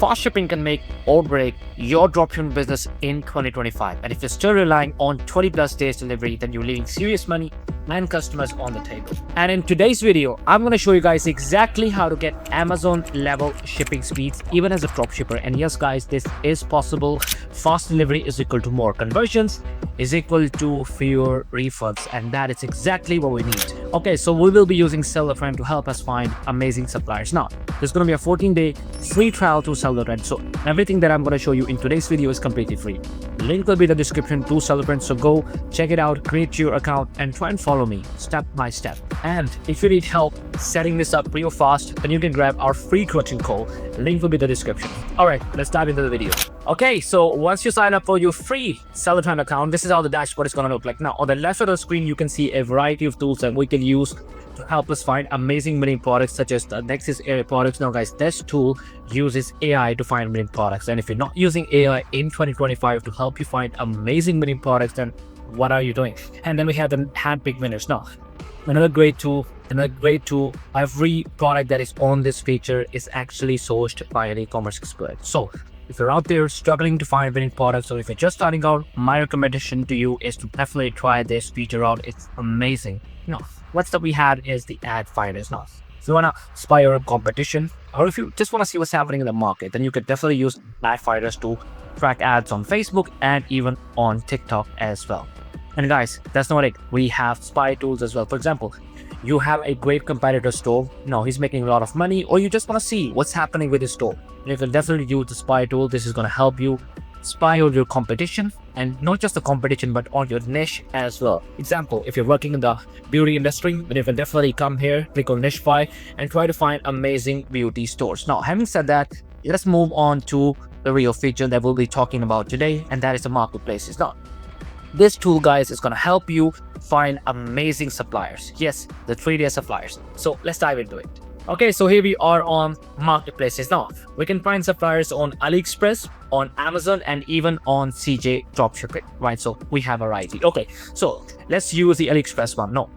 Fast shipping can make or break your dropshipping business in 2025. And if you're still relying on 20 plus days delivery, then you're leaving serious money and customers on the table. And in today's video, I'm going to show you guys exactly how to get Amazon level shipping speeds even as a dropshipper. And yes guys, this is possible. Fast delivery is equal to more conversions, is equal to fewer refunds, and that is exactly what we need. Okay, so we will be using SellerTrend to help us find amazing suppliers. Now, there's going to be a 14-day free trial to SellerTrend. So everything that I'm going to show you in today's video is completely free. Link will be in the description to SellerTrend. So go check it out, create your account, and try and follow me step by step. And if you need help setting this up real fast, then you can grab our free coaching call. Link will be in the description. All right, let's dive into the video. Okay, so once you sign up for your free SellerTrend account, this is how the dashboard is going to look like. Now, on the left of the screen, you can see a variety of tools that we can use to help us find amazing winning products, such as the Nexus AI products. Now guys, this tool uses AI to find winning products, and if you're not using AI in 2025 to help you find amazing winning products, then what are you doing? And then we have the handpicked winners. Now, another great tool. Every product that is on this feature is actually sourced by an e-commerce expert. So if you're out there struggling to find winning products, or if you're just starting out, my recommendation to you is to definitely try this feature out. It's amazing. Now, what's that we had is the ad finders. Now, if you want to spy your competition, or if you just want to see what's happening in the market, then you could definitely use ad finders to track ads on Facebook and even on TikTok as well. And guys, that's not it. We have spy tools as well. For example, you have a great competitor store. Now he's making a lot of money, or you just want to see what's happening with his store. You can definitely use the spy tool. This is going to help you spy on your competition, and not just the competition, but on your niche as well. Example, if you're working in the beauty industry, then you can definitely come here, click on niche spy, and try to find amazing beauty stores. Now, having said that, let's move on to the real feature that we'll be talking about today, and that is the marketplaces. Now, this tool, guys, is going to help you find amazing suppliers. Yes, the 3D suppliers. So let's dive into it. Okay, so here we are on marketplaces. Now, we can find suppliers on Aliexpress, on Amazon, and even on CJDropshipping, right? So we have a variety. Okay, so let's use the Aliexpress one. No,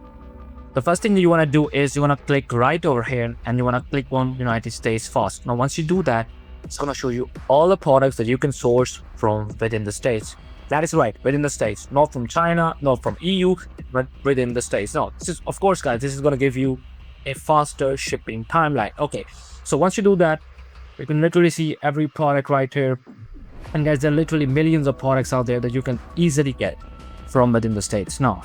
the first thing you want to do is you want to click right over here, and you want to click on United States Fast. Now, once you do that, it's going to show you all the products that you can source from within the States. That is right, within the States, not from China, not from EU, but within the States. Now, this is, of course, guys, this is going to give you a faster shipping timeline. Okay, so once you do that, you can literally see every product right here. And guys, there are literally millions of products out there that you can easily get from within the States. Now,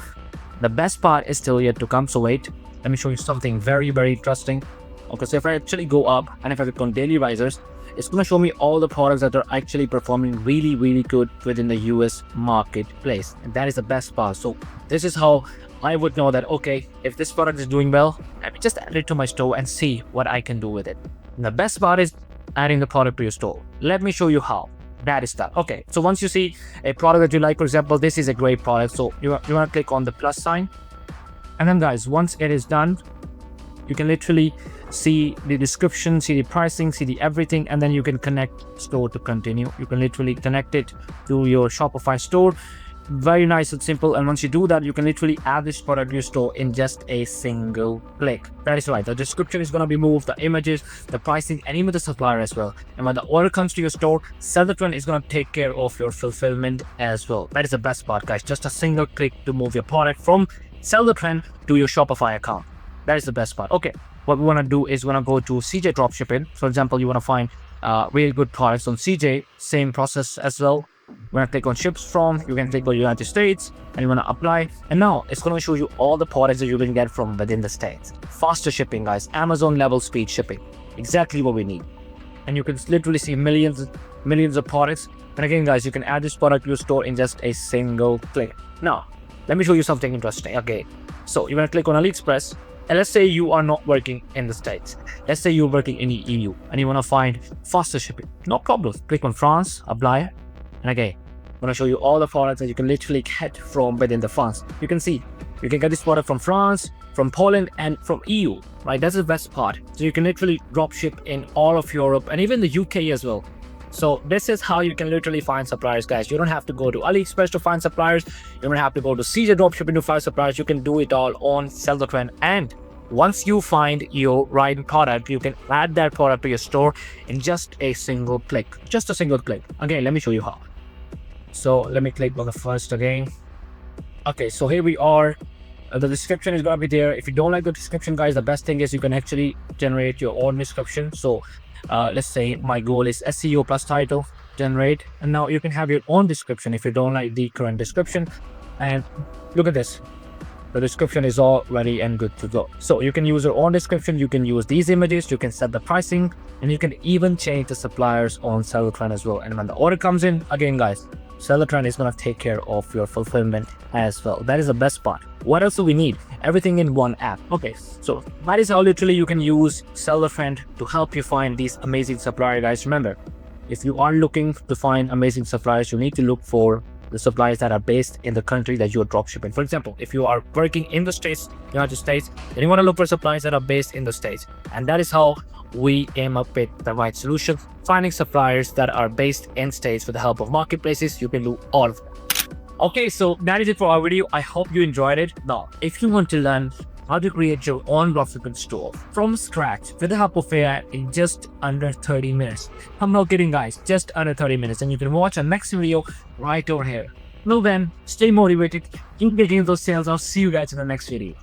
the best part is still yet to come. So wait, let me show you something very, very interesting. Okay, so if I actually go up and if I click on daily risers, it's going to show me all the products that are actually performing really, really good within the US marketplace. And that is the best part. So this is how I would know that, okay, if this product is doing well, let me just add it to my store and see what I can do with it. And the best part is adding the product to your store. Let me show you how that is done. Okay, so once you see a product that you like, for example, this is a great product. So you want to click on the plus sign. And then guys, once it is done, you can literally see the description, see the pricing, see the everything, and then you can connect store to continue. You can literally connect it to your Shopify store. Very nice and simple. And once you do that, you can literally add this product to your store in just a single click. That is right. The description is going to be moved, the images, the pricing, and even the supplier as well. And when the order comes to your store, SellerTrend is going to take care of your fulfillment as well. That is the best part, guys. Just a single click to move your product from SellerTrend to your Shopify account. That is the best part. Okay, what we want to do is we want to go to CJDropshipping. For example, you want to find really good products on CJ. Same process as well. We're going to click on ships from, you can click on United States, and you want to apply. And now it's going to show you all the products that you can get from within the States. Faster shipping, guys. Amazon level speed shipping. Exactly what we need. And you can literally see millions of products. And again, guys, you can add this product to your store in just a single click. Now, let me show you something interesting. Okay, so you're going to click on Aliexpress. And let's say you are not working in the States. Let's say you're working in the EU and you want to find faster shipping. No problem. Click on France, apply. And again, I'm going to show you all the products that you can literally get from within the France. You can see, you can get this product from France, from Poland, and from EU, right? That's the best part. So you can literally drop ship in all of Europe and even the UK as well. So this is how you can literally find suppliers, guys. You don't have to go to Aliexpress to find suppliers. You don't have to go to CJDropshipping to find suppliers. You can do it all on SellerTrend, and Once you find your right product, you can add that product to your store in just a single click. Just a single click. Again, let me show you how. So let me click on the first again. Okay, so here we are. The description is gonna be there. If you don't like the description, guys, the best thing is you can actually generate your own description. So let's say my goal is SEO plus title, generate, and now you can have your own description if you don't like the current description. And look at this, the description is all ready and good to go. So you can use your own description, you can use these images, you can set the pricing, and you can even change the suppliers on SellerTrend as well. And when the order comes in, again guys, SellerTrend is going to take care of your fulfillment as well. That is the best part. What else do we need? Everything in one app. Okay, so that is how literally you can use SellerTrend to help you find these amazing suppliers, guys. Remember, if you are looking to find amazing suppliers, you need to look for the suppliers that are based in the country that you are dropshipping. For example, if you are working in the States, United States, then you want to look for suppliers that are based in the States. And that is how we came up with the right solution, finding suppliers that are based in States with the help of marketplaces. You can do all of that. Okay, so that is it for our video. I hope you enjoyed it. Now, if you want to learn how to create your own dropshipping store from scratch with the help of AI in just under 30 minutes. I'm not kidding, guys, just under 30 minutes. And you can watch our next video right over here. Well then, stay motivated, keep getting those sales. I'll see you guys in the next video.